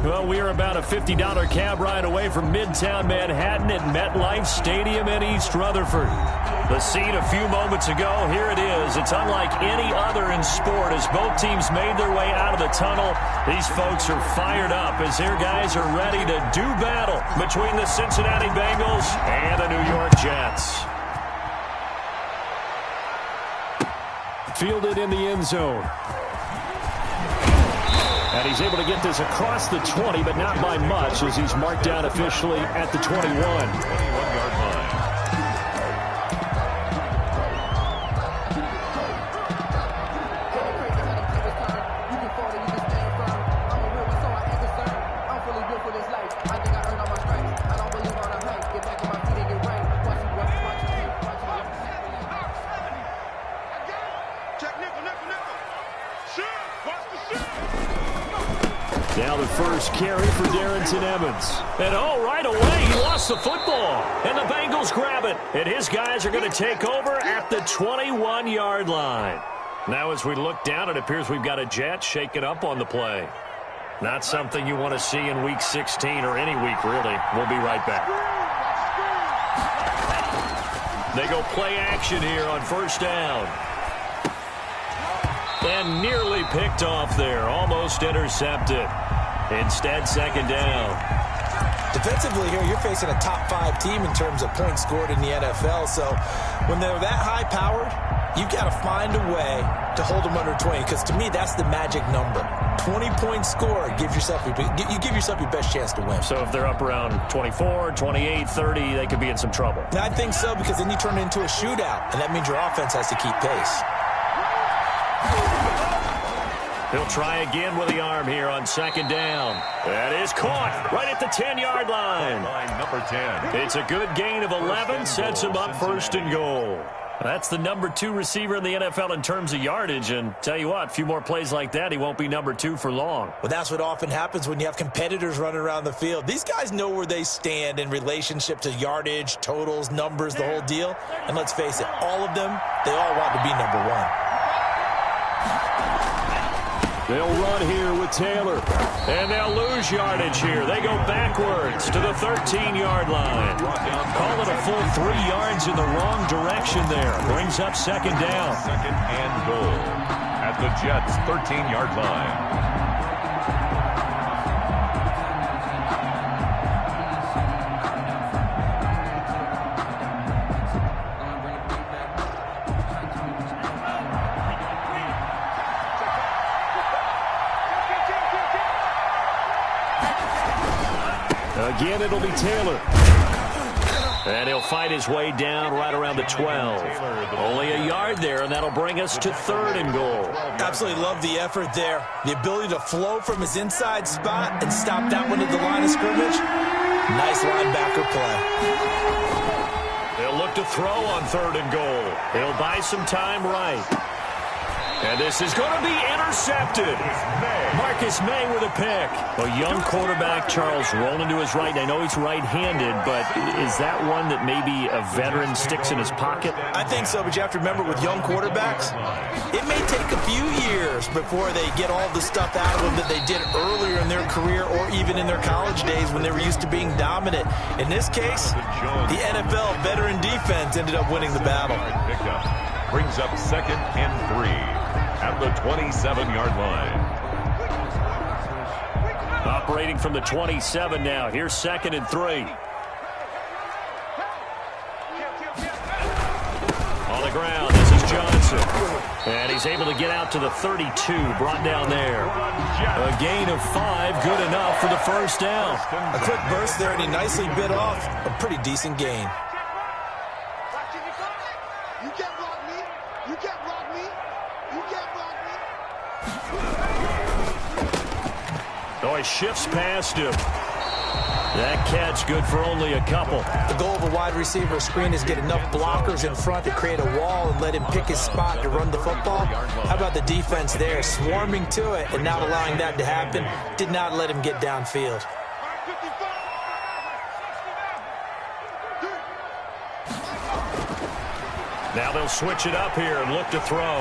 Well, we are about a $50 cab ride away from Midtown Manhattan at MetLife Stadium in East Rutherford. The scene a few moments ago, here it is. It's unlike any other in sport as both teams made their way out of the tunnel. These folks are fired up as their guys are ready to do battle between the Cincinnati Bengals and the New York Jets. Fielded in the end zone. And he's able to get this across the 20, but not by much as he's marked down officially at the 21. 21-yard line. Now the first carry for Darrington Evans. And right away, he lost the football. And the Bengals grab it. And his guys are going to take over at the 21-yard line. Now as we look down, it appears we've got a Jet shaken up on the play. Not something you want to see in Week 16 or any week, really. We'll be right back. They go play action here on first down. And nearly picked off there. Almost intercepted. Instead, second down. Defensively here, you're facing a top-5 team in terms of points scored in the NFL. So when they're that high-powered, you've got to find a way to hold them under 20. Because to me, that's the magic number. 20 points scored, you give yourself your best chance to win. So if they're up around 24, 28, 30, they could be in some trouble. I think so, because then you turn it into a shootout, and that means your offense has to keep pace. He'll try again with the arm here on second down. That is caught right at the 10-yard line. Number 10. It's a good gain of 11, sets him up first and goal. That's the number 2 receiver in the NFL in terms of yardage. And tell you what, a few more plays like that, he won't be number 2 for long. Well, that's what often happens when you have competitors running around the field. These guys know where they stand in relationship to yardage, totals, numbers, the whole deal. And let's face it, all of them, they all want to be number 1. They'll run here with Taylor. And they'll lose yardage here. They go backwards to the 13-yard line. Call it a full 3 yards in the wrong direction there. Brings up second down. Second and goal at the Jets' 13-yard line. Again, it'll be Taylor. And he'll fight his way down right around the 12. Only a yard there, and that'll bring us to third and goal. Absolutely love the effort there. The ability to flow from his inside spot and stop that one at the line of scrimmage. Nice linebacker play. They'll look to throw on third and goal. He'll buy some time right. And this is going to be intercepted. Marcus May with a pick. A young quarterback, Charles, rolling to his right. I know he's right-handed, but is that one that maybe a veteran sticks in his pocket? I think so, but you have to remember with young quarterbacks, it may take a few years before they get all the stuff out of them that they did earlier in their career or even in their college days when they were used to being dominant. In this case, the NFL veteran defense ended up winning the battle. Pickup brings up second and 3. At the 27-yard line. Operating from the 27 now. Here's second and 3. On the ground, this is Johnson. And he's able to get out to the 32, brought down there. A gain of 5, good enough for the first down. A quick burst there, and he nicely bit off a pretty decent gain. You can't block me. You can't block me. You can't block me. Oh, he shifts past him. That catch good for only a couple. The goal of a wide receiver screen is get enough blockers in front to create a wall and let him pick his spot to run the football. How about the defense there, swarming to it and not allowing that to happen? Did not let him get downfield. Now they'll switch it up here and look to throw.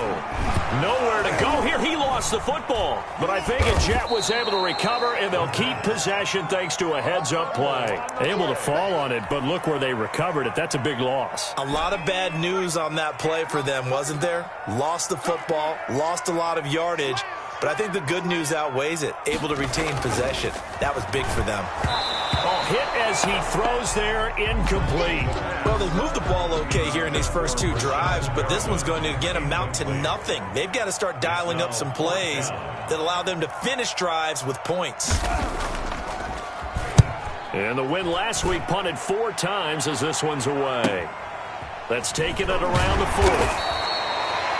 Nowhere to go here. He lost the football. But I think Jet was able to recover, and they'll keep possession thanks to a heads-up play. Able to fall on it, but look where they recovered it. That's a big loss. A lot of bad news on that play for them, wasn't there? Lost the football, lost a lot of yardage, but I think the good news outweighs it. Able to retain possession. That was big for them. Oh, hit as he throws there, incomplete. Well, they've moved the ball okay here in these first two drives, but this one's going to, again, amount to nothing. They've got to start dialing up some plays that allow them to finish drives with points. And the win last week punted 4 times as this one's away. That's taken it around the 40.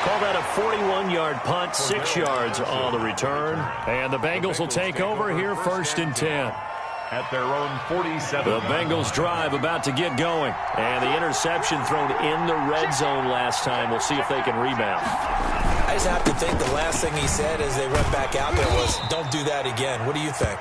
Call that a 41-yard punt, 6 yards on the return. And the Bengals will take over here 1st and 10. At their own 47. The Bengals drive about to get going. And the interception thrown in the red zone last time. We'll see if they can rebound. I just have to think the last thing he said as they went back out there was, don't do that again. What do you think?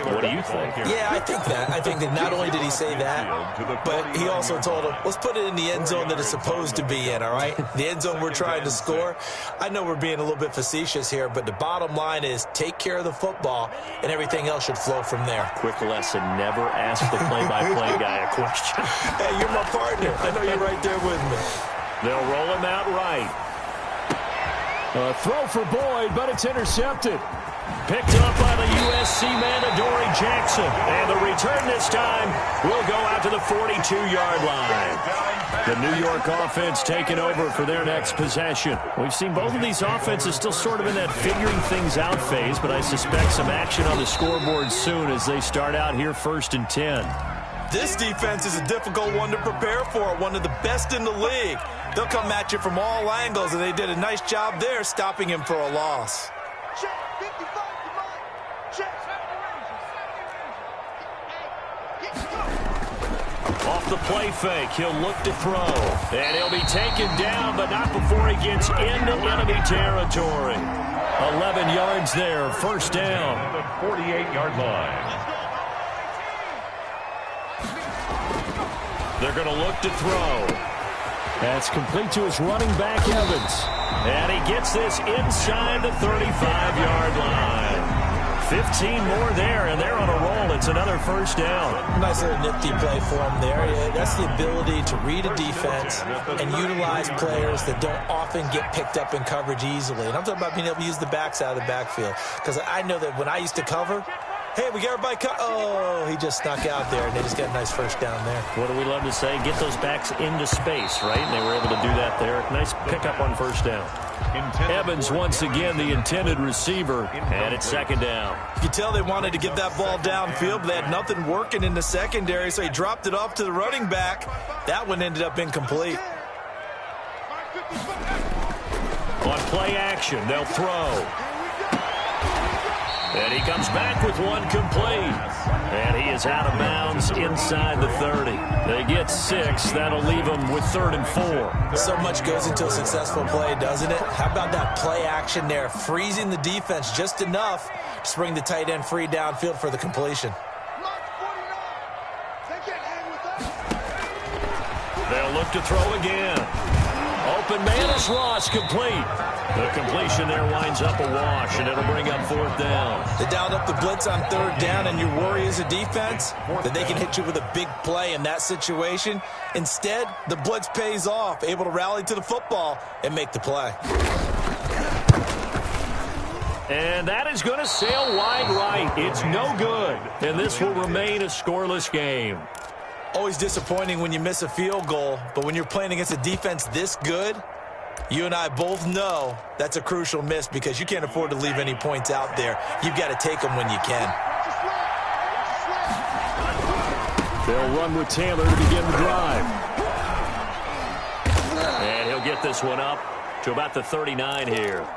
What do you think? Yeah, I think that. I think that not only did he say that, but he also told him, let's put it in the end zone that it's supposed to be in, all right? The end zone we're trying to score. I know we're being a little bit facetious here, but the bottom line is take care of the football, and everything else should flow from there. Quick lesson, never ask the play-by-play guy a question. Hey, you're my partner. I know you're right there with me. They'll roll him out right. A throw for Boyd, but it's intercepted. Picked up by the USC man, Adoree Jackson. And the return this time will go out to the 42-yard line. The New York offense taking over for their next possession. We've seen both of these offenses still sort of in that figuring things out phase, but I suspect some action on the scoreboard soon as they start out here 1st and 10. This defense is a difficult one to prepare for, one of the best in the league. They'll come at you from all angles, and they did a nice job there stopping him for a loss. Off the play fake, he'll look to throw. And he'll be taken down, but not before he gets into enemy territory. 11 yards there, 1st down. The 48-yard line. They're going to look to throw. That's complete to his running back, Evans. And he gets this inside the 35-yard line. 15 more there, and they're on a roll. It's another 1st down. Nice little nifty play for him there. Yeah, that's the ability to read a defense and utilize players that don't often get picked up in coverage easily. And I'm talking about being able to use the backs out of the backfield. Because I know that when I used to cover, hey, we got everybody oh, he just snuck out there, and they just got a nice 1st down there. What do we love to say? Get those backs into space, right? And they were able to do that there. Nice pickup on 1st down. Evans once again the intended receiver, and it's 2nd down. You can tell they wanted to get that ball downfield, but they had nothing working in the secondary, so he dropped it off to the running back. That one ended up incomplete. On play action, they'll throw. And he comes back with one complete. And he is out of bounds inside the 30. They get 6. That'll leave them with 3rd and 4. So much goes into a successful play, doesn't it? How about that play action there? Freezing the defense just enough to bring the tight end free downfield for the completion. They'll look to throw again. Open man is Ross, complete. The completion there winds up a wash, and it'll bring up 4th down. They dialed up the blitz on 3rd down, and your worry as a defense that they can hit you with a big play in that situation. Instead, the blitz pays off, able to rally to the football and make the play. And that is going to sail wide right. It's no good, and this will remain a scoreless game. Always disappointing when you miss a field goal, but when you're playing against a defense this good, you and I both know that's a crucial miss because you can't afford to leave any points out there. You've got to take them when you can. They'll run with Taylor to begin the drive. And he'll get this one up to about the 39 here.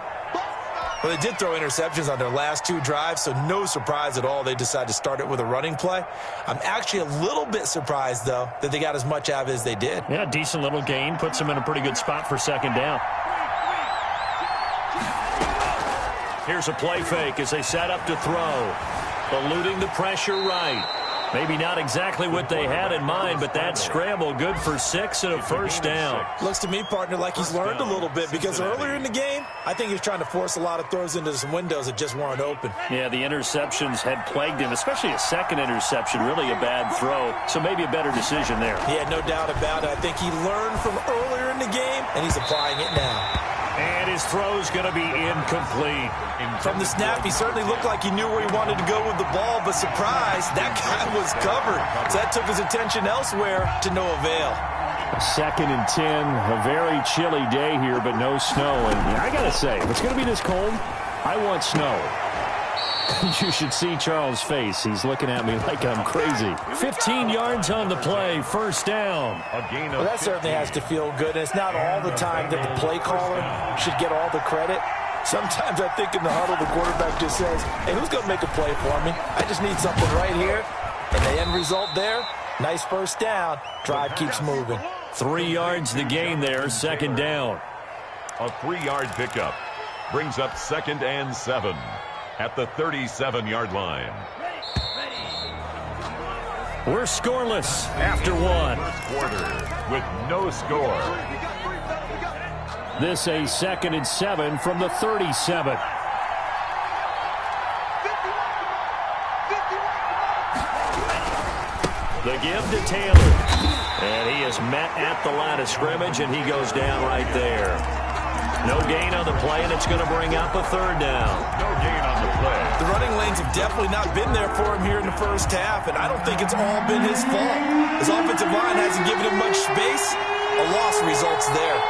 Well, they did throw interceptions on their last 2 drives, so no surprise at all they decided to start it with a running play. I'm actually a little bit surprised, though, that they got as much out of it as they did. Yeah, decent little gain. Puts them in a pretty good spot for 2nd down. Here's a play fake as they set up to throw. Eluding the pressure right. Maybe not exactly what they had in mind, but that scramble good for 6 and a first down. Looks to me, partner, like he's learned a little bit because earlier in the game, I think he was trying to force a lot of throws into some windows that just weren't open. Yeah, the interceptions had plagued him, especially a second interception, really a bad throw. So maybe a better decision there. Yeah, no doubt about it. I think he learned from earlier in the game, and he's applying it now. And his throw's going to be incomplete. From the snap, he certainly looked like he knew where he wanted to go with the ball, but surprise, that guy was covered. So that took his attention elsewhere to no avail. 2nd and 10, a very chilly day here, but no snow. And I got to say, if it's going to be this cold, I want snow. You should see Charles' face. He's looking at me like I'm crazy. 15 yards on the play, first down. Well, that certainly has to feel good. And it's not all the time that the play caller should get all the credit. Sometimes I think in the huddle, the quarterback just says, hey, who's going to make a play for me? I just need something right here. And the end result there, nice first down. Drive keeps moving. 3 yards the gain there, 2nd down. A 3-yard pickup brings up 2nd and 7 at the 37-yard line. We're scoreless after 1. First quarter with no score. This a 2nd and 7 from the 37. The give to Taylor. And he is met at the line of scrimmage, and he goes down right there. No gain on the play, and it's going to bring up a 3rd down. No gain on the play. The running lanes have definitely not been there for him here in the first half, and I don't think it's all been his fault. His offensive line hasn't given him much space. A loss results there.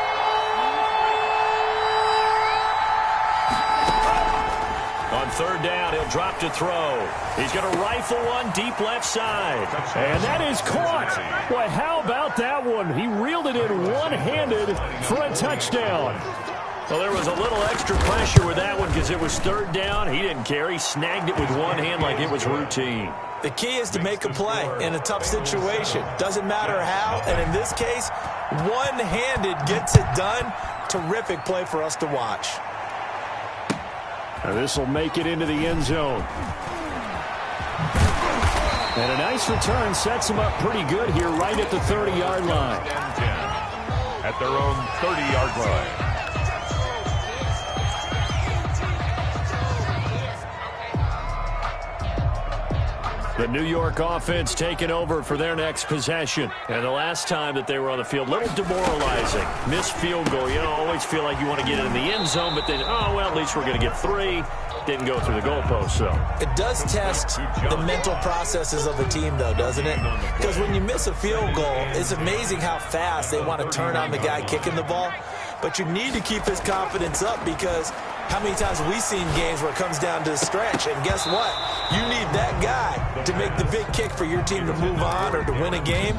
On 3rd down, he'll drop to throw. He's going to rifle one deep left side. And that is caught. Boy, how about that one? He reeled it in one-handed for a touchdown. Well, there was a little extra pressure with that one because it was 3rd down. He didn't care. He snagged it with one hand like it was routine. The key is to make a play in a tough situation. Doesn't matter how, and in this case, one-handed gets it done. Terrific play for us to watch. Now this will make it into the end zone. And a nice return sets him up pretty good here right at the 30-yard line. At their own 30-yard line. The New York offense taking over for their next possession. And the last time that they were on the field, a little demoralizing. Missed field goal. You always feel like you want to get it in the end zone, but then, oh, well, at least we're going to get 3. Didn't go through the goalpost, so. It does test the mental processes of the team, though, doesn't it? Because when you miss a field goal, it's amazing how fast they want to turn on the guy kicking the ball. But you need to keep his confidence up because how many times have we seen games where it comes down to the stretch? And guess what? You need that guy to make the big kick for your team to move on or to win a game.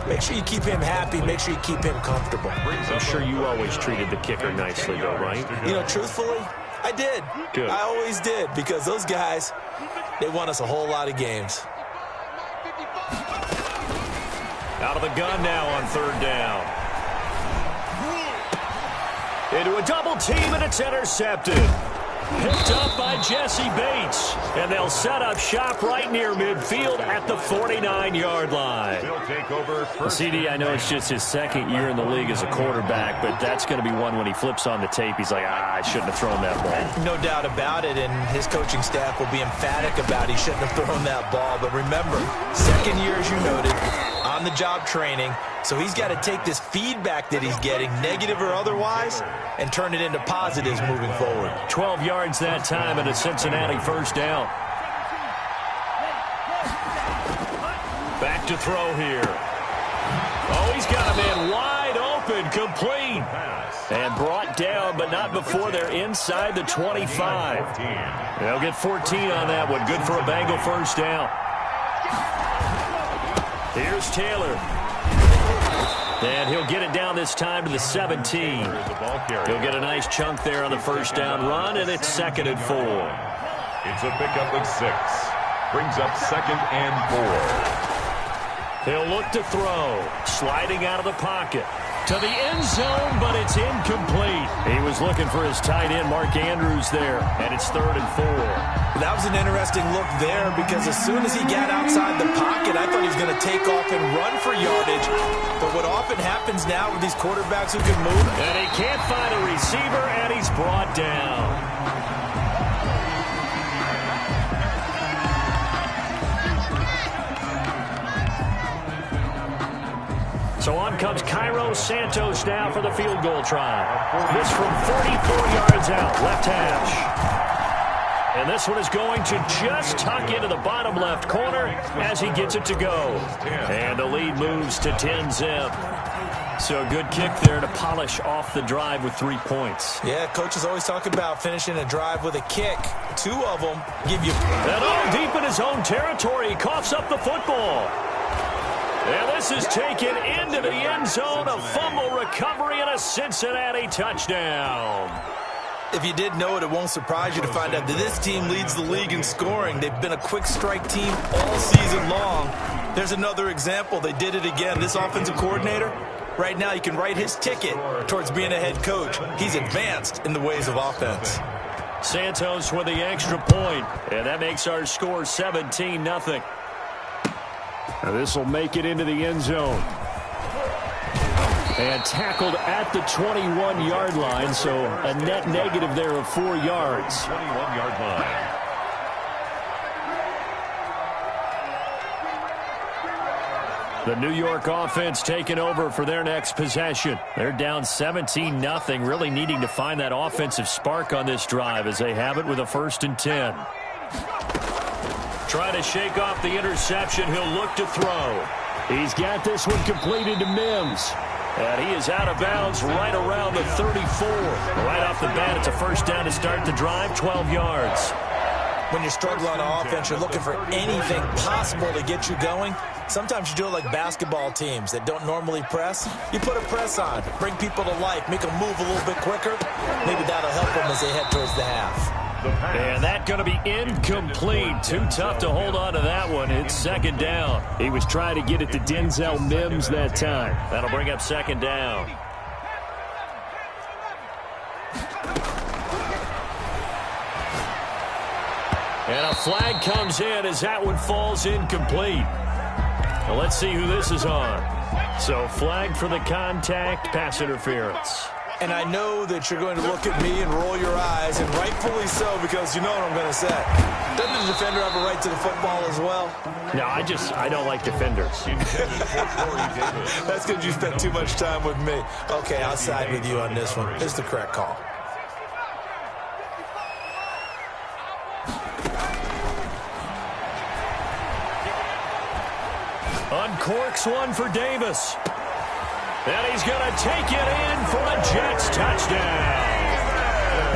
Make sure you keep him happy. Make sure you keep him comfortable. I'm sure you always treated the kicker nicely, though, right? You know, truthfully, I did. Good. I always did because those guys, they won us a whole lot of games. Out of the gun now on 3rd down. Into a double team, and it's intercepted. Picked up by Jesse Bates. And they'll set up shop right near midfield at the 49-yard line. He'll take over first. CD, I know it's just his 2nd year in the league as a quarterback, but that's going to be one when he flips on the tape. He's like, I shouldn't have thrown that ball. No doubt about it, and his coaching staff will be emphatic about he shouldn't have thrown that ball. But remember, 2nd year, as you noted, on-the-job training. So he's got to take this feedback that he's getting, negative or otherwise, and turn it into positives moving forward. 12 yards that time and a Cincinnati first down. Back to throw here. Oh, he's got a man wide open, complete. And brought down, but not before they're inside the 25. They'll get 14 on that one. Good for a Bengal first down. Here's Taylor. And he'll get it down this time to the 17. He'll get a nice chunk there on the first down run, and it's 2nd and 4. It's a pickup of 6. Brings up 2nd and 4. He'll look to throw. Sliding out of the pocket. to the end zone, but it's incomplete. He was looking for his tight end, Mark Andrews, there, and it's 3rd and 4. That was an interesting look there because as soon as he got outside the pocket, I thought he was going to take off and run for yardage. But what often happens now with these quarterbacks who can move, and he can't find a receiver, and he's brought down. So on comes Cairo Santos now for the field goal try. This from 44 yards out, left hash. And this one is going to just tuck into the bottom left corner as he gets it to go. And the lead moves to 10-zip. So a good kick there to polish off the drive with 3 points. Yeah, coaches always talk about finishing a drive with a kick. 2 of them give you... And all deep in his own territory, he coughs up the football. And this is taken into the end zone, a fumble recovery, and a Cincinnati touchdown. If you didn't know it, it won't surprise you to find out that this team leads the league in scoring. They've been a quick strike team all season long. There's another example. They did it again. This offensive coordinator, right now you can write his ticket towards being a head coach. He's advanced in the ways of offense. Santos with the extra point, and that makes our score 17-0. Now this will make it into the end zone. And tackled at the 21-yard line, so a net negative there of 4 yards. 21-yard line. The New York offense taking over for their next possession. They're down 17-0, really needing to find that offensive spark on this drive as they have it with a 1st and 10. Trying to shake off the interception. He'll look to throw. He's got this one completed to Mims. And he is out of bounds right around the 34. Right off the bat, it's a 1st down to start the drive, 12 yards. When you're struggling on offense, you're looking for anything possible to get you going. Sometimes you do it like basketball teams that don't normally press. You put a press on, bring people to life, make them move a little bit quicker. Maybe that'll help them as they head towards the half. And that's going to be incomplete. Too tough to hold on to that one. It's 2nd down. He was trying to get it to Denzel Mims that time. That'll bring up 2nd down. And a flag comes in as that one falls incomplete. Well, let's see who this is on. So flag for the contact, pass interference. And I know that you're going to look at me and roll your eyes, and rightfully so, because you know what I'm going to say. Doesn't the defender have a right to the football as well? No, I don't like defenders. That's because you spent too much time with me. Okay, I'll side with you on this one. It's the correct call. Uncorks one for Davis. And he's going to take it in for a Jets touchdown.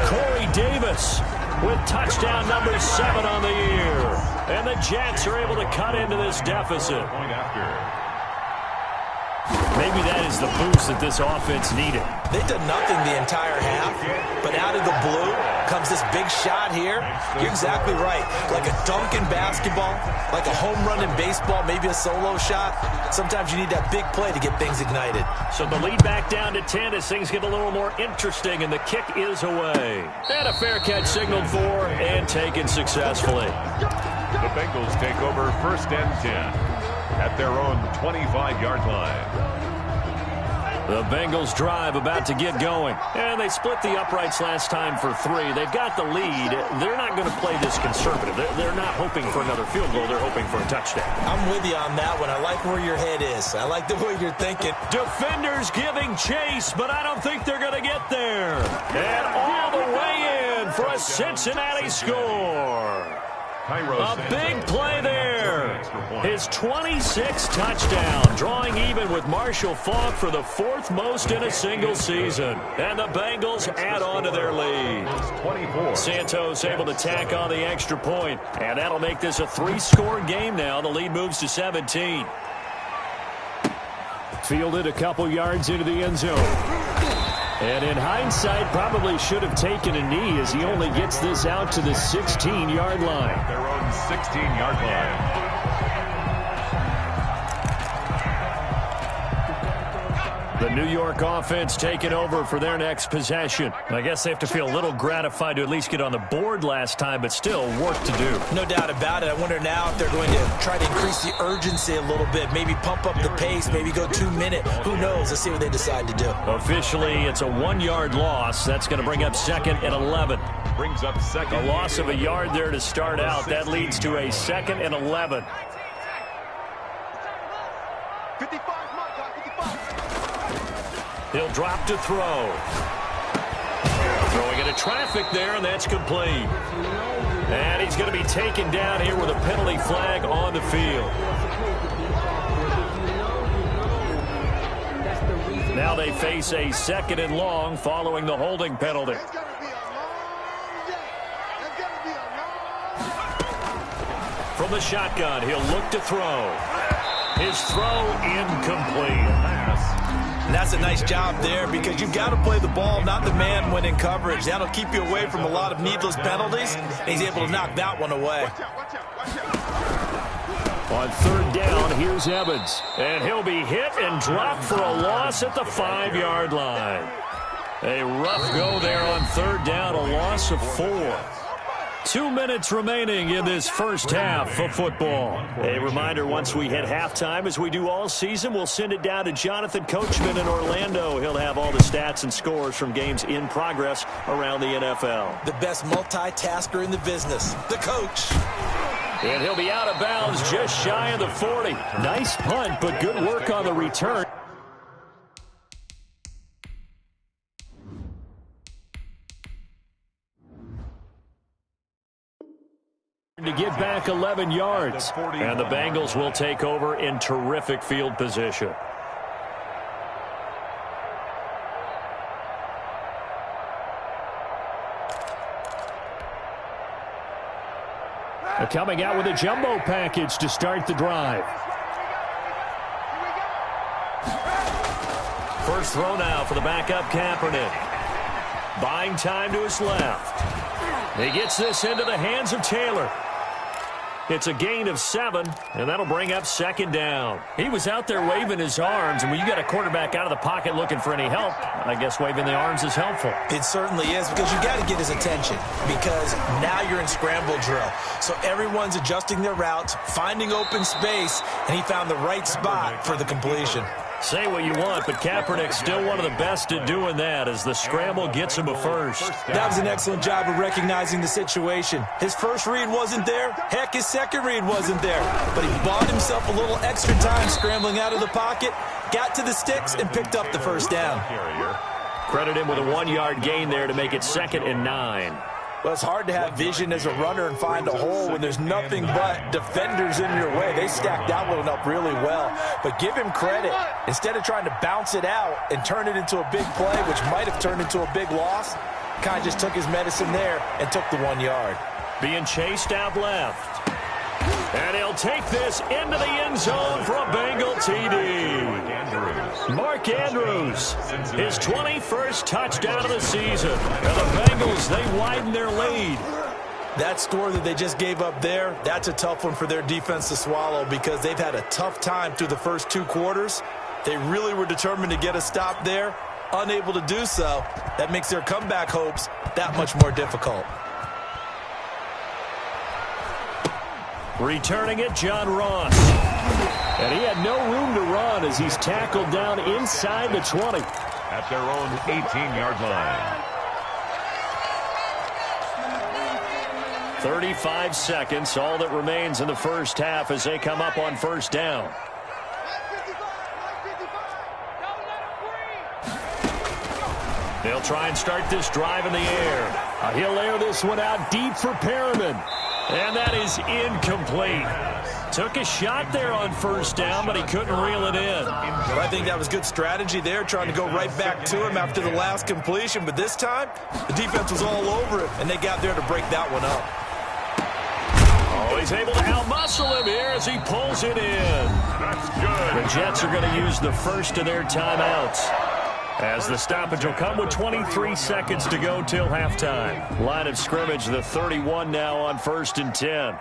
Corey Davis with touchdown number 7 on the year. And the Jets are able to cut into this deficit. Maybe that is the boost that this offense needed. They did nothing the entire half, but out of the blue comes this big shot here. You're exactly right. Like a dunk in basketball, like a home run in baseball, maybe a solo shot. Sometimes you need that big play to get things ignited. So the lead back down to 10 as things get a little more interesting, and the kick is away. And a fair catch signaled for and taken successfully. The Bengals take over 1st and 10 at their own 25-yard line. The Bengals drive about to get going. And they split the uprights last time for 3. They've got the lead. They're not going to play this conservative. They're not hoping for another field goal. They're hoping for a touchdown. I'm with you on that one. I like where your head is. I like the way you're thinking. Defenders giving chase, but I don't think they're going to get there. And all the way in for a Cincinnati score. A big play there. His 26th touchdown, drawing even with Marshall Faulk for the 4th most in a single season. And the Bengals add on to their lead. Santos able to tack on the extra point, and that'll make this a 3-score game now. The lead moves to 17. Fielded a couple yards into the end zone. And in hindsight, probably should have taken a knee as he only gets this out to the 16-yard line. Their own 16-yard line. The New York offense taking over for their next possession. I guess they have to feel a little gratified to at least get on the board last time, but still work to do. No doubt about it. I wonder now if they're going to try to increase the urgency a little bit, maybe pump up the pace, maybe go 2 minute. Who knows? Let's see what they decide to do. Officially, it's a 1-yard loss. That's going to bring up 2nd and 11. Brings up second. A loss of a yard there to start out. That leads to a 2nd and 11. 55. He'll drop to throw. Throwing into traffic there, and that's complete. And he's going to be taken down here with a penalty flag on the field. Now they face a 2nd and long following the holding penalty. It's going to be a long day. It's going to be a long. From the shotgun, he'll look to throw. His throw incomplete. And that's a nice job there because you've got to play the ball, not the man when in coverage. That'll keep you away from a lot of needless penalties, and he's able to knock that one away. On 3rd down, here's Evans. And he'll be hit and dropped for a loss at the 5-yard line. A rough go there on 3rd down, a loss of 4. 2 minutes remaining in this first half of football. A reminder, once we hit halftime, as we do all season, we'll send it down to Jonathan Coachman in Orlando. He'll have all the stats and scores from games in progress around the NFL. The best multitasker in the business, the coach. And he'll be out of bounds just shy of the 40. Nice punt, but good work on the return. To get back 11 yards. And the Bengals will take over in terrific field position. They're coming out with a jumbo package to start the drive. First throw now for the backup Kaepernick. Buying time to his left. He gets this into the hands of Taylor. It's a gain of 7, and that'll bring up 2nd down. He was out there waving his arms, and when you got a quarterback out of the pocket looking for any help, I guess waving the arms is helpful. It certainly is, because you got to get his attention, because now you're in scramble drill. So everyone's adjusting their routes, finding open space, and he found the right spot for the completion. Say what you want, but Kaepernick's still one of the best at doing that as the scramble gets him a first. That was an excellent job of recognizing the situation. His first read wasn't there. Heck, his second read wasn't there. But he bought himself a little extra time scrambling out of the pocket, got to the sticks, and picked up the first down. Credit him with a 1-yard gain there to make it 2nd and 9. Well, it's hard to have vision as a runner and find a hole when there's nothing but defenders in your way. They stacked that one up really well. But give him credit. Instead of trying to bounce it out and turn it into a big play, which might have turned into a big loss, kind of just took his medicine there and took the 1 yard. Being chased out left. And he'll take this into the end zone for a Bengal TD. Mark Andrews, his 21st touchdown of the season. And the Bengals, they widen their lead. That score that they just gave up there, that's a tough one for their defense to swallow because they've had a tough time through the first 2 quarters. They really were determined to get a stop there, unable to do so. That makes their comeback hopes that much more difficult. Returning it, John Ross. And he had no room to run as he's tackled down inside the 20. At their own 18-yard line. 35 seconds, all that remains in the first half as they come up on first down. They'll try and start this drive in the air. He'll air this one out deep for Perriman. And that is incomplete. Took a shot there on first down, but he couldn't reel it in. I think that was good strategy there, trying to go right back to him after the last completion. But this time, the defense was all over it, and they got there to break that one up. Oh, he's able to outmuscle him here as he pulls it in. That's good. The Jets are going to use the first of their timeouts, as the stoppage will come with 23 seconds to go till halftime. Line of scrimmage, the 31 now on 1st and 10.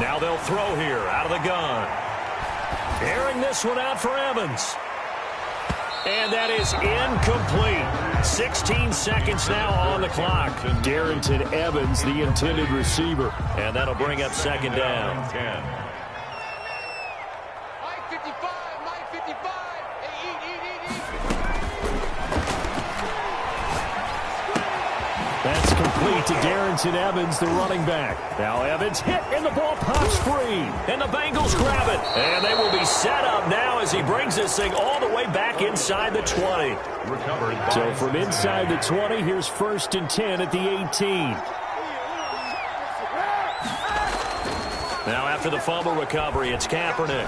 Now they'll throw here out of the gun. Airing this one out for Evans. And that is incomplete. 16 seconds now on the clock. Darrington Evans, the intended receiver. And that'll bring up second down. Mike 55, Mike 55. That's complete to Darrington Evans, the running back. Now Evans hit, and the ball pops free. And the Bengals grab it. And they will be set up now as he brings this thing all the way back inside the 20. So from inside the 20, here's 1st and 10 at the 18. Now after the fumble recovery, it's Kaepernick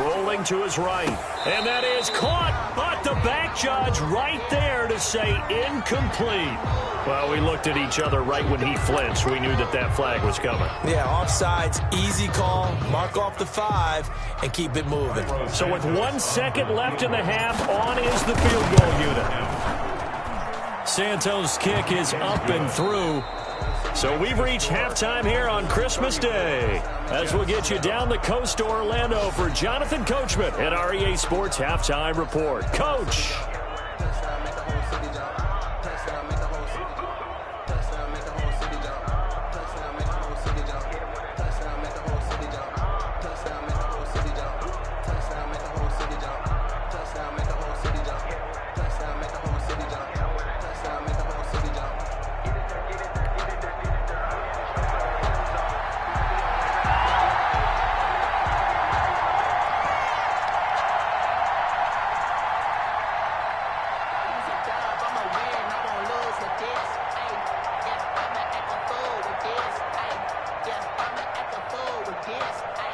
rolling to his right. And that is caught, but the back judge right there to say incomplete. Well, we looked at each other right when he flinched. We knew that that flag was coming. Yeah, offsides, easy call, mark off the 5, and keep it moving. So with 1 second left in the half, on is the field goal unit. Santos' kick is up and through. So we've reached halftime here on Christmas Day. As we'll get you down the coast to Orlando for Jonathan Coachman at our EA Sports Halftime Report. Coach.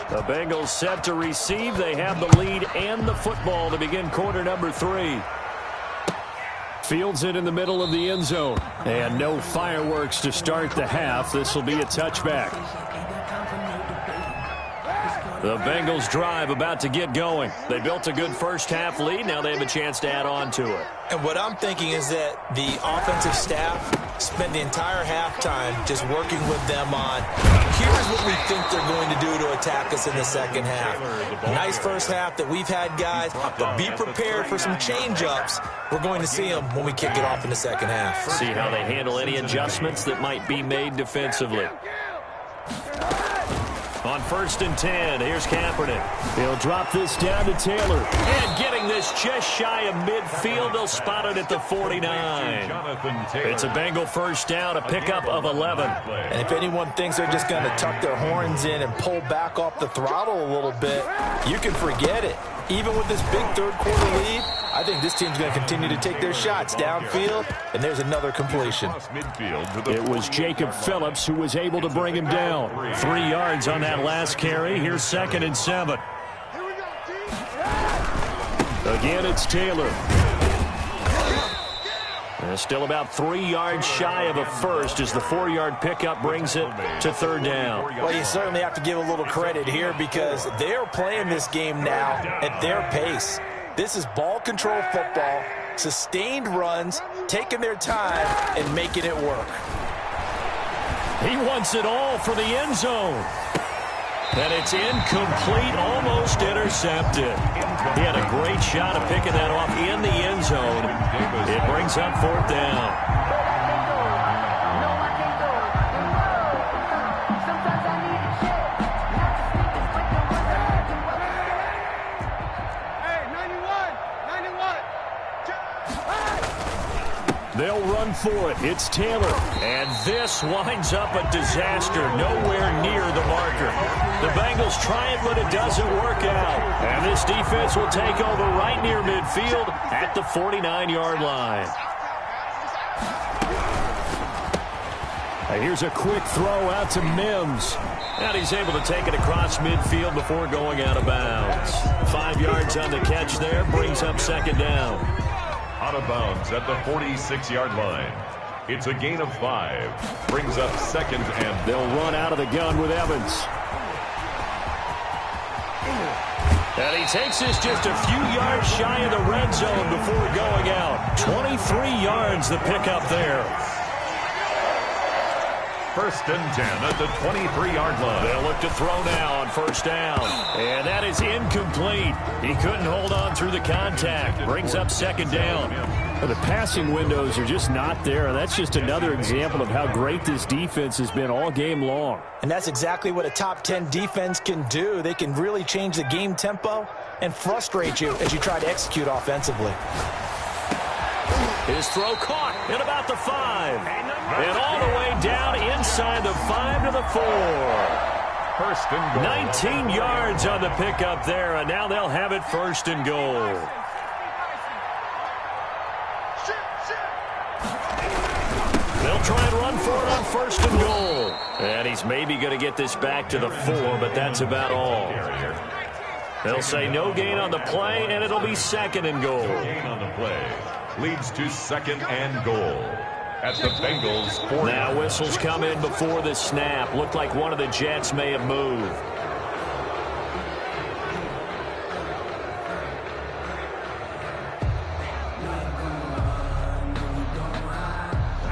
The Bengals set to receive. They have the lead and the football to begin quarter number 3. Fields it in the middle of the end zone. And no fireworks to start the half. This will be a touchback. The Bengals drive about to get going. They built a good first half lead. Now they have a chance to add on to it. And what I'm thinking is that the offensive staff spent the entire halftime just working with them on, here's what we think they're going to do to attack us in the second half. Nice first half that we've had, guys, but be prepared for some change-ups. We're going to see them when we kick it off in the second half. See how they handle any adjustments that might be made defensively. On 1st and 10, here's Kaepernick. He'll drop this down to Taylor. And getting this just shy of midfield, they'll spot it at the 49. It's a Bengal first down, a pickup of 11. And if anyone thinks they're just going to tuck their horns in and pull back off the throttle a little bit, you can forget it. Even with this big third-quarter lead, I think this team's going to continue to take their shots downfield, and there's another completion. It was Jacob Phillips who was able to bring him down. 3 yards on that last carry. Here's 2nd and 7. Again, it's Taylor. Still about 3 yards shy of a first as the 4-yard pickup brings it to 3rd down. Well, you certainly have to give a little credit here because they're playing this game now at their pace. This is ball control football, sustained runs, taking their time, and making it work. He wants it all for the end zone. And it's incomplete, almost intercepted. He had a great shot of picking that off in the end zone. It brings up 4th down. They'll run for it. It's Taylor. And this winds up a disaster. Nowhere near the marker. The Bengals try it, but it doesn't work out. And this defense will take over right near midfield at the 49-yard line. And here's a quick throw out to Mims. And he's able to take it across midfield before going out of bounds. 5 yards on the catch there. Brings up 2nd down. Out of bounds at the 46-yard line. It's a gain of 5. Brings up 2nd and... They'll run out of the gun with Evans. And he takes this just a few yards shy of the red zone before going out. 23 yards the pickup there. First and 10 at the 23-yard line. They'll look to throw now on first down. And that is incomplete. He couldn't hold on through the contact. Brings up second down. Well, the passing windows are just not there. That's just another example of how great this defense has been all game long. And that's exactly what a top 10 defense can do. They can really change the game tempo and frustrate you as you try to execute offensively. His throw caught at about the 5. And all the way down inside the 5 to the 4. First and goal. 19 yards on the pickup there, and now they'll have it first and goal. They'll try and run for it on first and goal. And he's maybe going to get this back to the 4, but that's about all. They'll say no gain on the play, and it'll be second and goal. Gain on the play leads to second and goal at the Bengals 40. Now whistles come in before the snap. Looked like one of the Jets may have moved.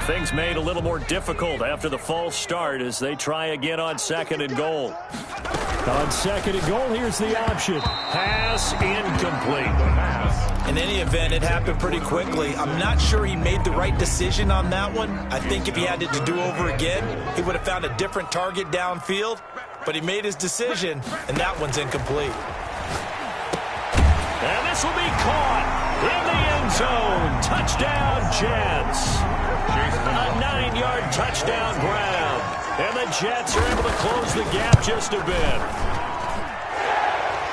Things made a little more difficult after the false start as they try again on second and goal. On second and goal, here's the option. Pass incomplete. In any event, it happened pretty quickly. I'm not sure he made the right decision on that one. I think if he had it to do over again, he would have found a different target downfield. But he made his decision, and that one's incomplete. And this will be caught in the end zone. Touchdown, Jets. A 9-yard touchdown grab. And the Jets are able to close the gap just a bit.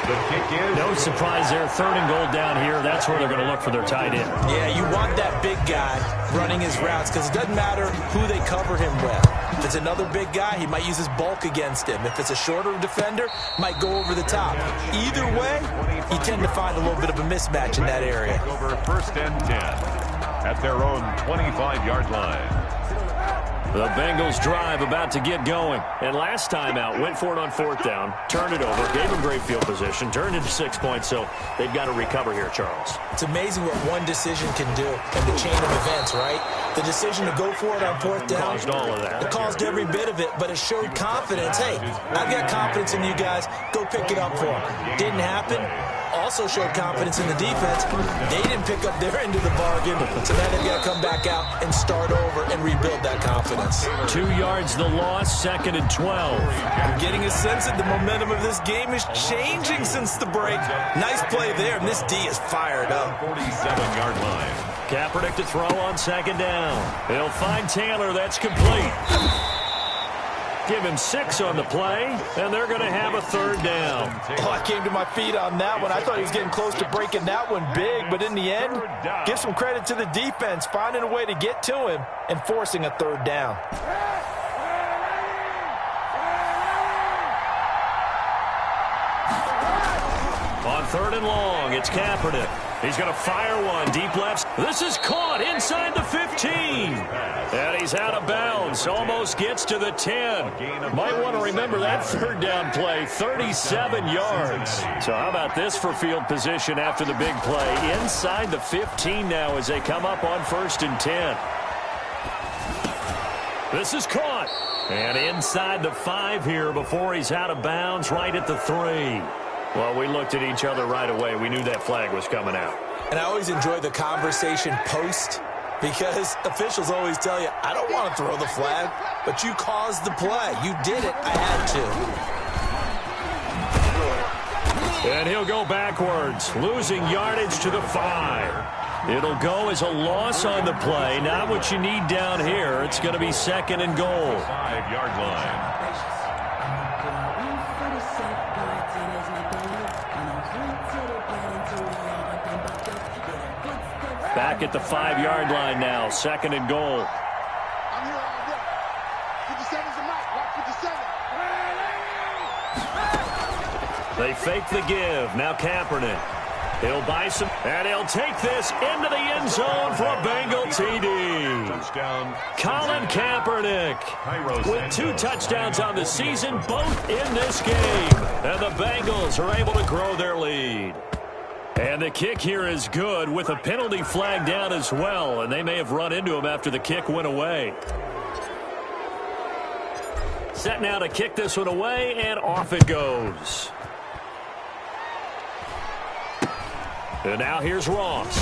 The kick is... No surprise there. Third and goal down here. That's where they're going to look for their tight end. Yeah, you want that big guy running his routes because it doesn't matter who they cover him with. If it's another big guy, he might use his bulk against him. If it's a shorter defender, might go over the top. Either way, you tend to find a little bit of a mismatch in that area. Over first and 10 at their own 25-yard line. The Bengals drive about to get going. And last time out, went for it on fourth down, turned it over, gave them great field position, turned into 6 points, so they've got to recover here, Charles. It's amazing what one decision can do in the chain of events, right? The decision to go for it on fourth down. Caused all of that. It caused every bit of it, but it showed confidence. Hey, I've got confidence in you guys. Go pick it up for them. Didn't happen. Also showed confidence in the defense. They didn't pick up their end of the bargain, so now they've got to come back out and start over and rebuild that confidence. 2 yards the loss, second and 12. I'm getting a sense that the momentum of this game is changing since the break. Nice play there, and this D is fired up. 47-yard line. Kaepernick to throw on second down. He'll find Taylor. That's complete. Give him 6 on the play, and they're going to have a third down. Oh, I came to my feet on that one. I thought he was getting close to breaking that one big, but in the end, give some credit to the defense, finding a way to get to him and forcing a third down. On third and long, it's Kaepernick. He's going to fire one deep left. This is caught inside the 15. And he's out of bounds. Almost gets to the 10. Might want to remember that third down play. 37 yards. So how about this for field position after the big play? Inside the 15 now as they come up on first and 10. This is caught. And inside the 5 here before he's out of bounds right at the 3. Well, we looked at each other right away. We knew that flag was coming out. And I always enjoy the conversation post because officials always tell you, I don't want to throw the flag, but you caused the play. You did it. I had to. And he'll go backwards, losing yardage to the 5. It'll go as a loss on the play. Not what you need down here. It's going to be second and goal. 5-yard line. Back at the 5-yard line now, second and goal. I'm here all day. 57's a mic. Watch 57. They fake the give. Now Kaepernick. He'll buy some, and he'll take this into the end zone for a Bengal TD. Touchdown. Colin Kaepernick with 2 touchdowns on the season, both in this game. And the Bengals are able to grow their lead. And the kick here is good with a penalty flag down as well. And they may have run into him after the kick went away. Set now to kick this one away, and off it goes. And now here's Ross.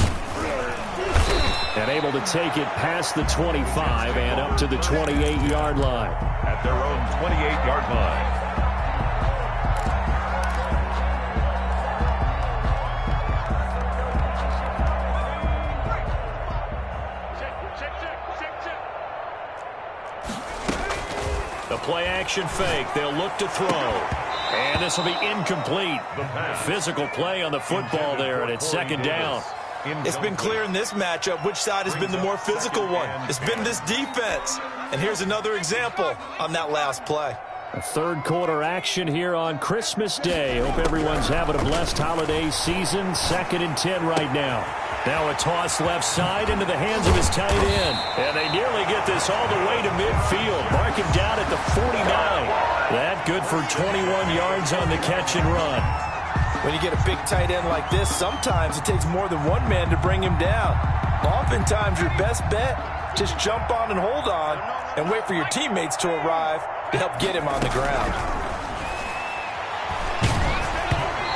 And able to take it past the 25 and up to the 28-yard line. At their own 28-yard line. The play-action fake. They'll look to throw. And this will be incomplete. Physical play on the football there, and it's second down. It's been clear in this matchup which side has been the more physical one. It's been this defense. And here's another example on that last play. A third quarter action here on Christmas Day. Hope everyone's having a blessed holiday season. 2nd and 10 right now. Now a toss left side into the hands of his tight end. And they nearly get this all the way to midfield. Mark him down at the 49. That good for 21 yards on the catch and run. When you get a big tight end like this, sometimes it takes more than one man to bring him down. Oftentimes, your best bet, just jump on and hold on and wait for your teammates to arrive to help get him on the ground.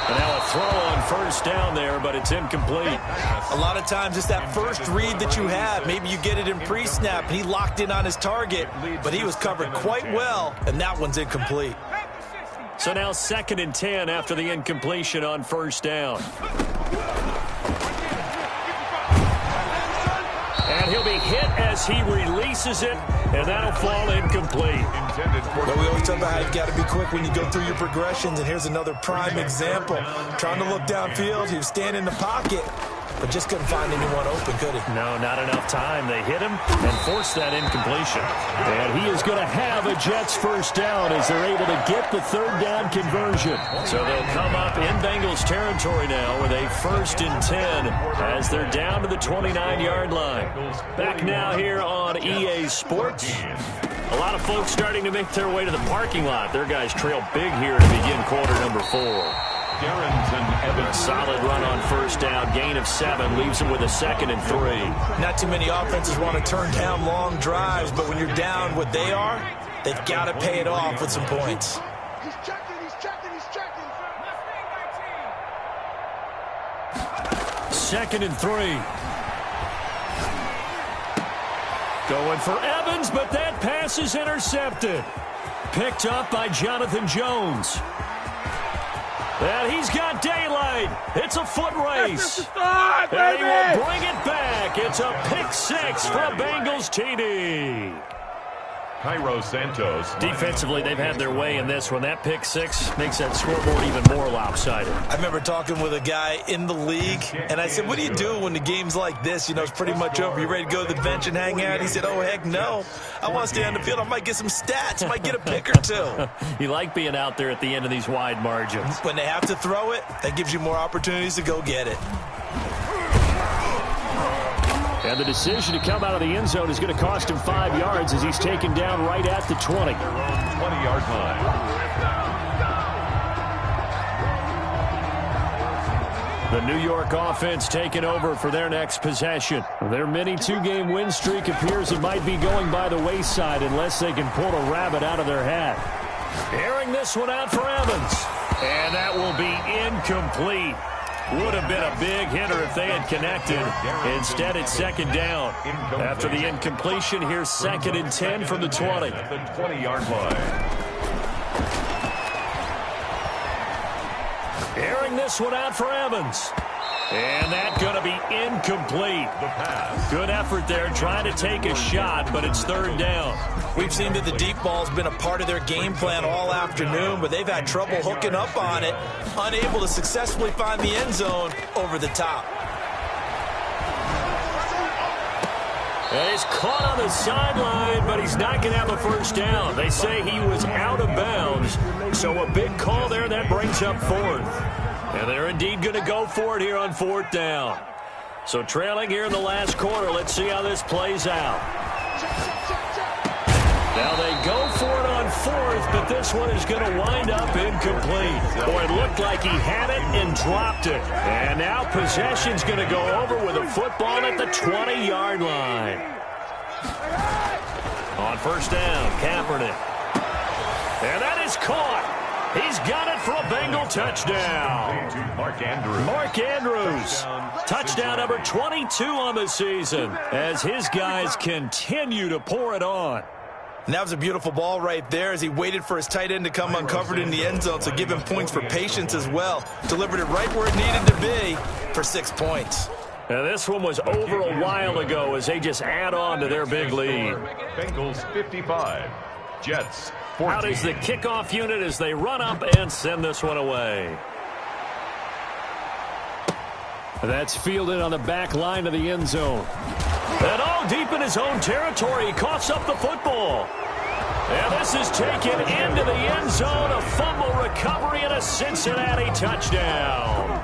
And now a throw on first down there, but it's incomplete. A lot of times it's that first read that you have. Maybe you get it in pre-snap. He locked in on his target, but he was covered quite well, and that one's incomplete. So now 2nd and 10 after the incompletion on first down. And he'll be hit as he releases it, and that'll fall incomplete. Well, we always talk about how you've got to be quick when you go through your progressions, and here's another prime example. Trying to look downfield, he was standing in the pocket, but just couldn't find anyone open, could he? No, not enough time. They hit him and forced that incompletion. And he is going to have a Jets first down as they're able to get the third down conversion. So they'll come up in Bengals territory now with a 1st and 10 as they're down to the 29-yard line. Back now here on EA Sports. A lot of folks starting to make their way to the parking lot. Their guys trail big here to begin quarter number 4. Solid run on first down. Gain of 7 leaves them with a 2nd and 3. Not too many offenses want to turn down long drives, but when you're down what they are, they've got to pay it off with some points. He's checking, he's checking, he's checking. 2nd and 3. Going for Evans, but that pass is intercepted. Picked up by Jonathan Jones. And he's got daylight. It's a foot race. And he will bring it back. It's a pick 6 for a Bengals TD. Cairo Santos. Defensively, they've had their way in this one. That pick 6 makes that scoreboard even more lopsided. I remember talking with a guy in the league, and I said, what do you do when the game's like this? You know, it's pretty much over. You ready to go to the bench and hang out? He said, oh, heck no. I want to stay on the field. I might get some stats. I might get a pick or 2. You like being out there at the end of these wide margins. When they have to throw it, that gives you more opportunities to go get it. And the decision to come out of the end zone is going to cost him 5 yards as he's taken down right at the 20. 20-yard line. The New York offense taking over for their next possession. Their mini 2-game win streak appears it might be going by the wayside unless they can pull a rabbit out of their hat. Airing this one out for Evans. And that will be incomplete. Would have been a big hitter if they had connected. Instead, it's 2nd down. After the incompletion, here's 2nd and 10 from the 20. At the 20-yard line. Airing this one out for Evans. And that's going to be incomplete. The pass. Good effort there trying to take a shot, but it's 3rd down. We've seen that the deep ball's been a part of their game plan all afternoon, but they've had trouble hooking up on it, unable to successfully find the end zone over the top. And he's caught on the sideline, but he's not going to have a first down. They say he was out of bounds, so a big call there that brings up 4th. And they're indeed going to go for it here on 4th down. So trailing here in the last quarter, let's see how this plays out. Now they go for it on 4th, but this one is going to wind up incomplete. Boy, it looked like he had it and dropped it. And now possession's going to go over with a football at the 20-yard line. On first down, Kaepernick. And that is caught. He's got it for a Bengal touchdown. Mark Andrews. Mark Andrews. Touchdown number 22 on the season as his guys continue to pour it on. And that was a beautiful ball right there as he waited for his tight end to come uncovered in the end zone, so give him points for patience as well. Delivered it right where it needed to be for 6 points. Now this one was over a while ago as they just add on to their big lead. Bengals 55, Jets 14. Out is the kickoff unit as they run up and send this one away. That's fielded on the back line of the end zone. And all deep in his own territory, he coughs up the football. And this is taken into the end zone, a fumble recovery and a Cincinnati touchdown.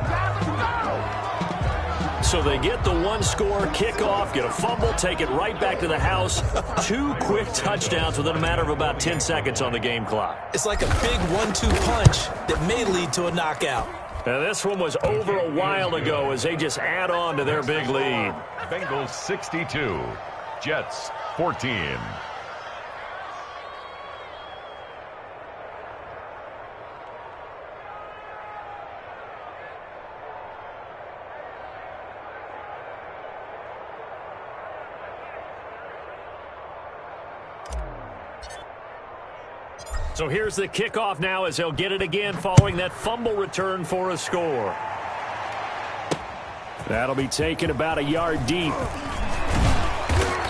So they get the one-score kickoff, get a fumble, take it right back to the house. 2 quick touchdowns within a matter of about 10 seconds on the game clock. It's like a big 1-2 punch that may lead to a knockout. Now this one was over a while ago as they just add on to their big lead. Bengals 62, Jets 14. So here's the kickoff now as they'll get it again following that fumble return for a score. That'll be taken about a yard deep.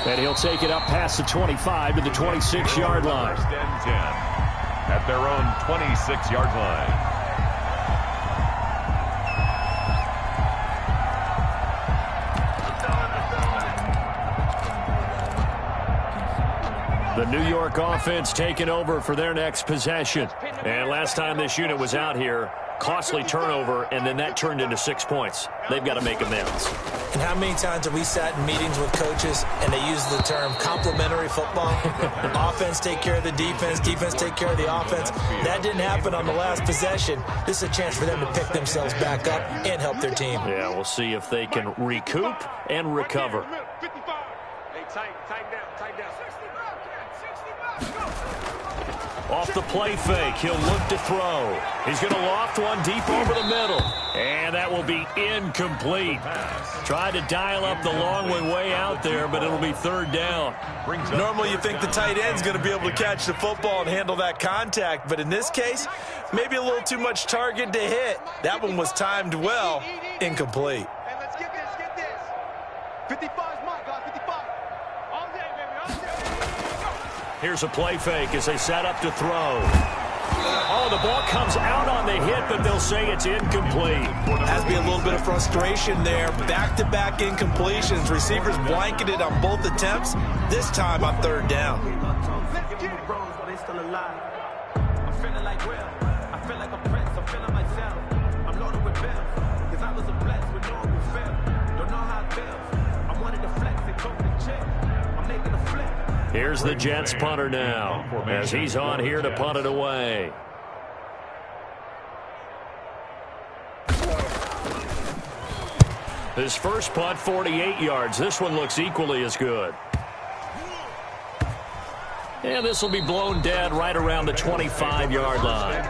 And he'll take it up past the 25 to the 26-yard line. First and 10 at their own 26-yard line. The New York offense taking over for their next possession. And last time this unit was out here, costly turnover, and then that turned into 6 points. They've got to make amends. And how many times have we sat in meetings with coaches and they use the term complementary football? Offense take care of the defense, defense take care of the offense. That didn't happen on the last possession. This is a chance for them to pick themselves back up and help their team. Yeah, we'll see if they can recoup and recover. Off the play fake, he'll look to throw. He's going to loft one deep over the middle. And that will be incomplete. Tried to dial up the long way out there, but it'll be third down. Normally you think the tight end's going to be able to catch the football and handle that contact, but in this case, maybe a little too much target to hit. That one was timed well, incomplete. And let's get this. 55 is mine, guys, 55. All day, baby, all day. Here's a play fake as they set up to throw. Oh, the ball comes out on the hit, but they'll say it's incomplete. Has to be a little bit of frustration there. Back-to-back incompletions. Receivers blanketed on both attempts, this time on third down. Let's get it. They still alive. I'm feeling like Will. I feel like a prince. I'm feeling myself. I'm loaded with bills. Cause I was a blessed with no one will fail. Don't know how it feels. I wanted to flex and talk to chill. I'm making a flip. Here's the Jets punter now as he's on here to punt it away. His first punt, 48 yards. This one looks equally as good. And this will be blown dead right around the 25-yard line.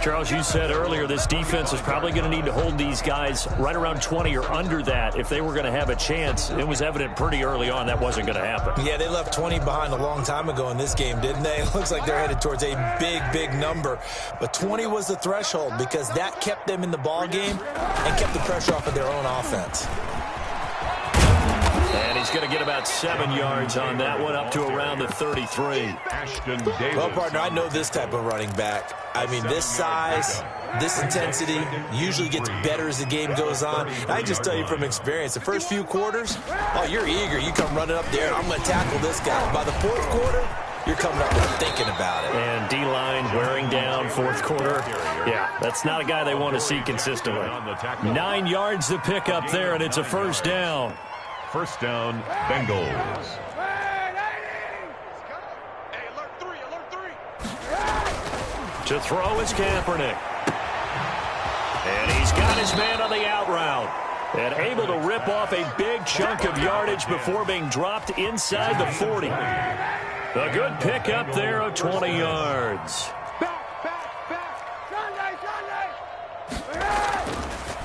Charles, you said earlier this defense is probably going to need to hold these guys right around 20 or under that if they were going to have a chance. It was evident pretty early on that wasn't going to happen. Yeah, they left 20 behind a long time ago in this game, didn't they? It looks like they're headed towards a big, big number. But 20 was the threshold because that kept them in the ball game and kept the pressure off of their own offense. And he's going to get about 7 yards on that one, up to around the 33. Well, partner, I know this type of running back. I mean, this size, this intensity usually gets better as the game goes on. I just tell you from experience, the first few quarters, oh, you're eager. You come running up there, I'm going to tackle this guy. By the fourth quarter, you're coming up and thinking about it. And D-line wearing down fourth quarter. Yeah, that's not a guy they want to see consistently. 9 yards to pick up there, and it's a first down. First down, Bengals. Hey, alert three. To throw is Kaepernick. And he's got his man on the out route. And able to rip off a big chunk of yardage before being dropped inside the 40. A good pickup there of 20 yards.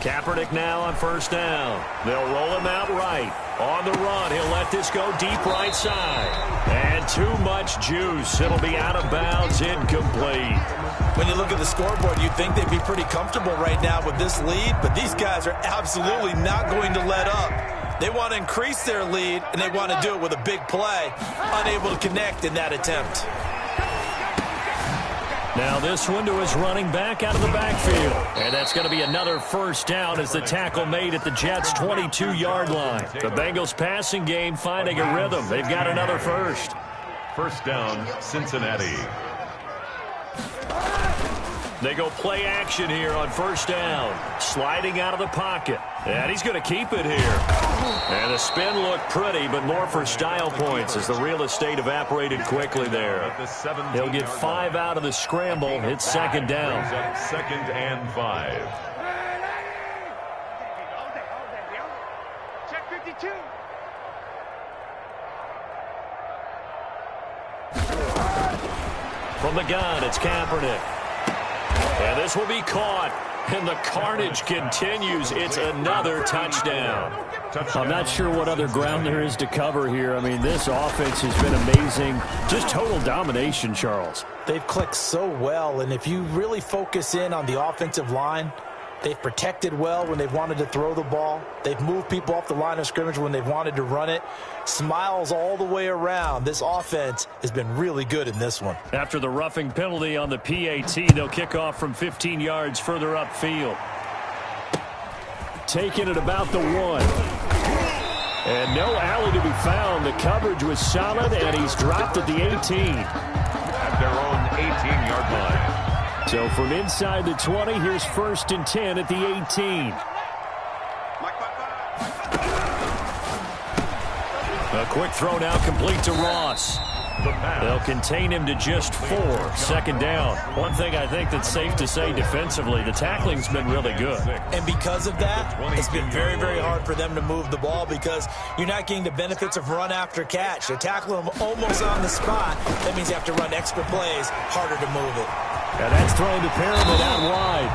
Kaepernick now on first down. They'll roll him out right. On the run, he'll let this go deep right side. And too much juice. It'll be out of bounds, incomplete. When you look at the scoreboard, you'd think they'd be pretty comfortable right now with this lead, but these guys are absolutely not going to let up. They want to increase their lead, and they want to do it with a big play. Unable to connect in that attempt. Now this one to his running back out of the backfield. And that's going to be another first down as the tackle made at the Jets' 22-yard line. The Bengals passing game finding a rhythm. They've got another first. First down, Cincinnati. They go play action here on first down. Sliding out of the pocket. And he's going to keep it here. And the spin looked pretty, but more for style points as the real estate evaporated quickly there. He'll get 5 out of the scramble. It's second down. Second and 5. Check 52. From the gun, it's Kaepernick. And this will be caught. And the carnage continues. It's another touchdown. I'm not sure what other ground there is to cover here. I mean, this offense has been amazing. Just total domination, Charles. They've clicked so well, and if you really focus in on the offensive line, they've protected well when they've wanted to throw the ball. They've moved people off the line of scrimmage when they've wanted to run it. Smiles all the way around. This offense has been really good in this one. After the roughing penalty on the PAT, they'll kick off from 15 yards further upfield. Taking it about the 1. And no alley to be found. The coverage was solid, and he's dropped at the 18. At their own 18-yard line. So from inside the 20, here's first and 10 at the 18. A quick throw now complete to Ross. They'll contain him to just 4. Second down. One thing I think that's safe to say defensively, the tackling's been really good. And because of that, it's been very, very hard for them to move the ball because you're not getting the benefits of run after catch. They're tackling them almost on the spot. That means you have to run extra plays, harder to move it. And that's thrown to Pyramid out wide.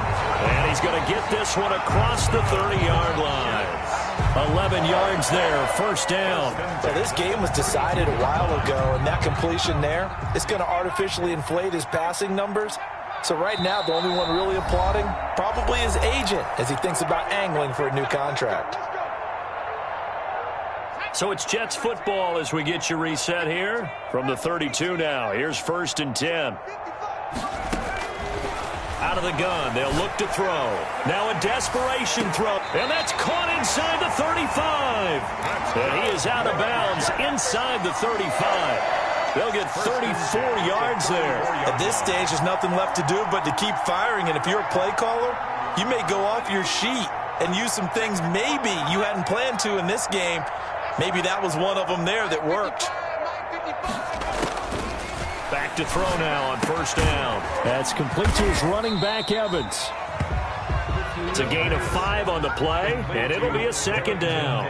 And he's going to get this one across the 30-yard line. 11 yards there, first down. So this game was decided a while ago, and that completion there is going to artificially inflate his passing numbers. So right now, the only one really applauding probably his agent as he thinks about angling for a new contract. So it's Jets football as we get you reset here. From the 32 now, here's first and 10. Out of the gun, they'll look to throw. Now a desperation throw, and that's caught inside the 35. And he is out of bounds inside the 35. They'll get 34 yards there. At this stage, there's nothing left to do but to keep firing, and if you're a play caller, you may go off your sheet and use some things maybe you hadn't planned to in this game. Maybe that was one of them there that worked. Back to throw now on first down. That's complete to his running back, Evans. It's a gain of 5 on the play, and it'll be a second down.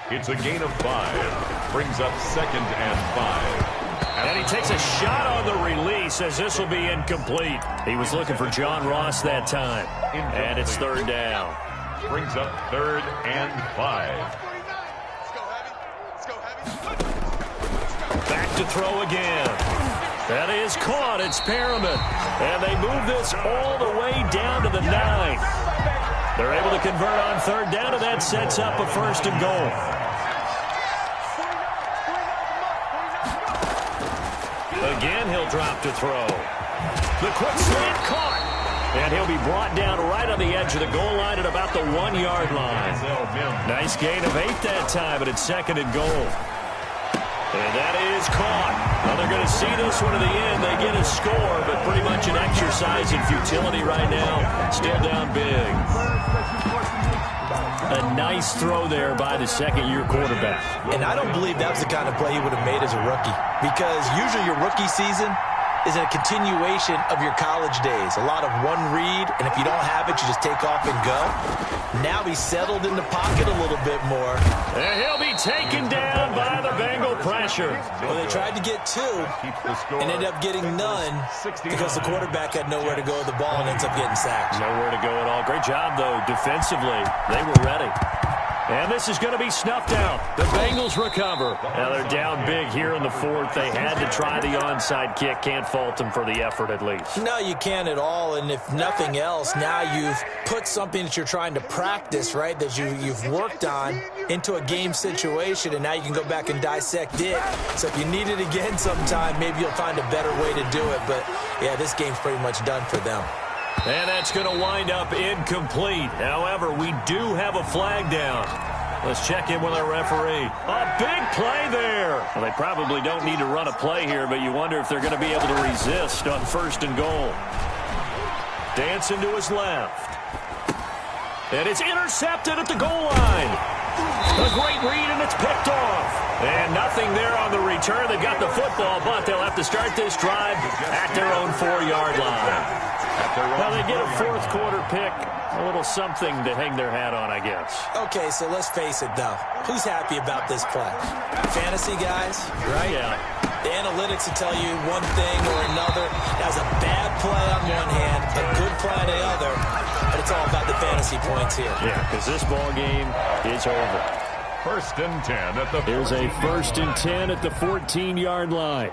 It's a gain of 5. Brings up second and 5. And he takes a shot on the release as this will be incomplete. He was looking for John Ross that time. And it's third down. Brings up third and 5. Back to throw again. That is caught. It's Pyramid. And they move this all the way down to the 9. They're able to convert on third down, and that sets up a first and goal. Again, he'll drop to throw. The quick slant caught. And he'll be brought down right on the edge of the goal line at about the 1-yard line. Nice gain of 8 that time, but it's second and goal. And that is caught. Well, they're going to see this one to the end. They get a score, but pretty much an exercise in futility right now. Still down big. A nice throw there by the second-year quarterback. And I don't believe that was the kind of play he would have made as a rookie, because usually your rookie season is a continuation of your college days. A lot of one read, and if you don't have it, you just take off and go. Now he's settled in the pocket a little bit more. And he'll be taken down by the Bengals. Bengal pressure. Well, they tried to get two and ended up getting none because the quarterback had nowhere to go with the ball and ends up getting sacked. Nowhere to go at all. Great job, though, defensively. They were ready. And this is going to be snuffed out. The Bengals recover. Now they're down big here in the fourth. They had to try the onside kick. Can't fault them for the effort, at least. No, you can't at all. And if nothing else, now you've put something that you're trying to practice, right, that you've worked on into a game situation, and now you can go back and dissect it. So if you need it again sometime, maybe you'll find a better way to do it. But, yeah, this game's pretty much done for them. And that's going to wind up incomplete. However, we do have a flag down. Let's check in with our referee. A big play there. Well, they probably don't need to run a play here, but you wonder if they're going to be able to resist on 1st and goal. Dancing to his left. And it's intercepted at the goal line. A great read, and it's picked off. And nothing there on the return. They've got the football, but they'll have to start this drive at their own 4-yard line. Well, they get a fourth-quarter pick. A little something to hang their hat on, I guess. Okay, so let's face it, though. Who's happy about this play? Fantasy guys, right? Yeah. The analytics will tell you one thing or another. That was a bad play on one hand, a good play on the other, but it's all about the fantasy points here. Yeah, because this ball game is over. 1st and 10 at the 14. Here's a 1st and 10 at the 14-yard line.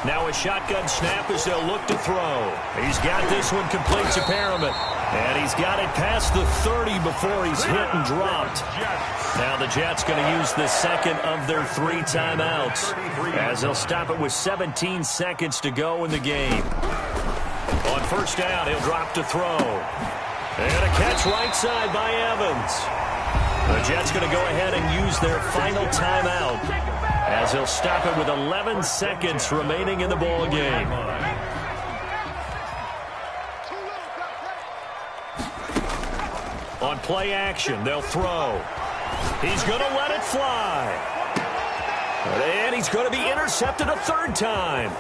Now a shotgun snap as they'll look to throw. He's got this one complete to Perriman. And he's got it past the 30 before he's hit and dropped. Now the Jets going to use the second of their 3 timeouts as they'll stop it with 17 seconds to go in the game. On 1st down, he'll drop to throw. And a catch right side by Evans. The Jets going to go ahead and use their final timeout as they'll stop it with 11 seconds remaining in the ball game. On play action, they'll throw. He's going to let it fly. And he's going to be intercepted a 3rd time.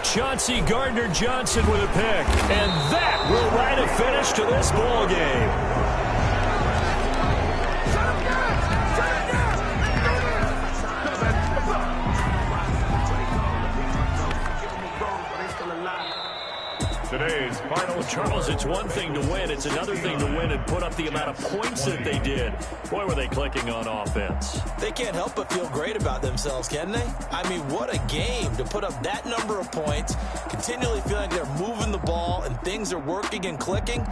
Chauncey Gardner-Johnson with a pick. And that will write a finish to this ball game. Today's final. Charles, it's one thing to win. It's another thing to win and put up the amount of points that they did. Boy, were they clicking on offense. They can't help but feel great about themselves, can they? I mean, what a game to put up that number of points, continually feeling like they're moving the ball and things are working and clicking.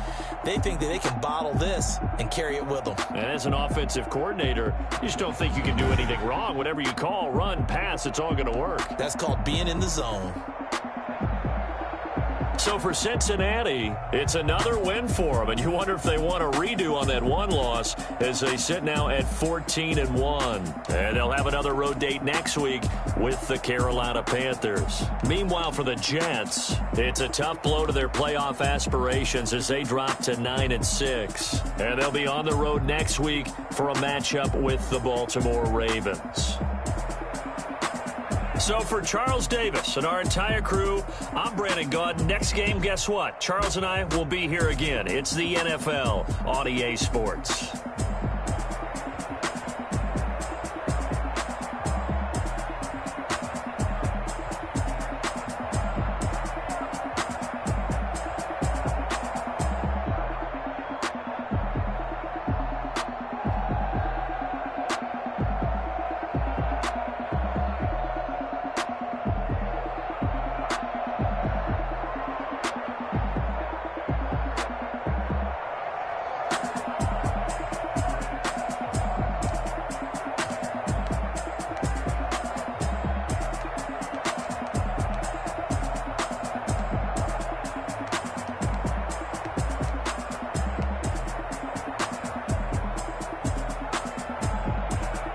They think that they can bottle this and carry it with them. And as an offensive coordinator, you just don't think you can do anything wrong. Whatever you call, run, pass, it's all going to work. That's called being in the zone. So for Cincinnati, it's another win for them, and you wonder if they want a redo on that one loss as they sit now at 14-1. And they'll have another road date next week with the Carolina Panthers. Meanwhile, for the Jets, it's a tough blow to their playoff aspirations as they drop to 9-6. And they'll be on the road next week for a matchup with the Baltimore Ravens. So for Charles Davis and our entire crew, I'm Brandon Gaudin. Next game, guess what? Charles and I will be here again. It's the NFL on EA Sports.